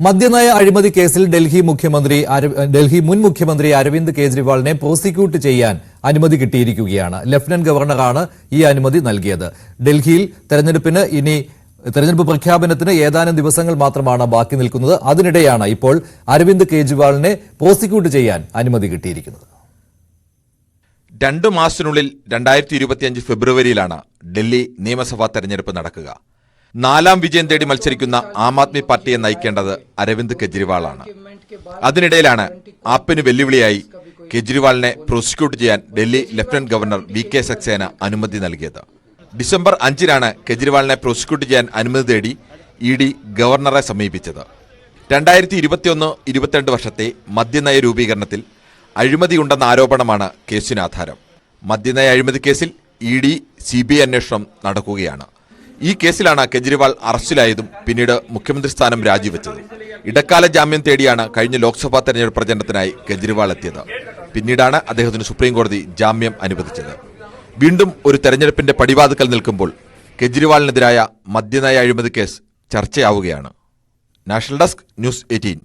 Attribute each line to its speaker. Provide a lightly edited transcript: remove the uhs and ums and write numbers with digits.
Speaker 1: മദ്യനയ അഴിമതി കേസിൽ ഡൽഹി മുൻ മുഖ്യമന്ത്രി അരവിന്ദ് കെജ്രിവാളിനെ പ്രോസിക്യൂട്ട് ചെയ്യാൻ അനുമതി കിട്ടിയിരിക്കുകയാണ്. ലഫ്റ്റനന്റ് ഗവർണറാണ് ഈ അനുമതി നൽകിയത്. ഡൽഹിയിൽ തെരഞ്ഞെടുപ്പ് പ്രഖ്യാപനത്തിന് ഏതാനും ദിവസങ്ങൾ മാത്രമാണ് ബാക്കി നിൽക്കുന്നത്. അതിനിടെയാണ് ഇപ്പോൾ അരവിന്ദ് കെജ്രിവാളിനെ പ്രോസിക്യൂട്ട് ചെയ്യാൻ അനുമതി കിട്ടിയിരിക്കുന്നത്.
Speaker 2: 2 മാസത്തിനുള്ളിൽ 2025 ഫെബ്രുവരിയിലാണ് ഡൽഹി നിയമസഭാ തെരഞ്ഞെടുപ്പ് നടക്കുക. 4ാം വിജയം തേടി മത്സരിക്കുന്ന ആം ആദ്മി പാർട്ടിയെ നയിക്കേണ്ടത് അരവിന്ദ് കെജ്രിവാളാണ്. അതിനിടയിലാണ് ആപ്പിന് വെല്ലുവിളിയായി കെജ്രിവാളിനെ പ്രോസിക്യൂട്ട് ചെയ്യാൻ Delhi lieutenant governor VK Saxena അനുമതി നൽകിയത്. ഡിസംബർ 5-നാണ് കെജ്രിവാളിനെ പ്രോസിക്യൂട്ട് ചെയ്യാൻ അനുമതി തേടി ED ഗവർണറെ സമീപിച്ചത്. 2021-22 വർഷത്തെ മദ്യനയ രൂപീകരണത്തിൽ അഴിമതിയുണ്ടെന്ന ആരോപണമാണ് കേസിന് ആധാരം. മദ്യനയ അഴിമതി കേസിൽ ED CBI അന്വേഷണം നടക്കുകയാണ്. ഈ കേസിലാണ് കെജ്രിവാൾ അറസ്റ്റിലായതും പിന്നീട് മുഖ്യമന്ത്രി സ്ഥാനം രാജിവെച്ചതും. ഇടക്കാല ജാമ്യം തേടിയാണ് കഴിഞ്ഞ ലോക്സഭാ തെരഞ്ഞെടുപ്പ് പ്രചരണത്തിനായി കെജ്രിവാൾ എത്തിയത്. പിന്നീടാണ് അദ്ദേഹത്തിന് സുപ്രീംകോടതി ജാമ്യം അനുവദിച്ചത്. വീണ്ടും ഒരു തെരഞ്ഞെടുപ്പിന്റെ പടിവാതിക്കൽ നിൽക്കുമ്പോൾ കെജ്രിവാളിനെതിരായ മദ്യനയ അഴിമതി കേസ് ചർച്ചയാവുകയാണ്. National desk, news 18.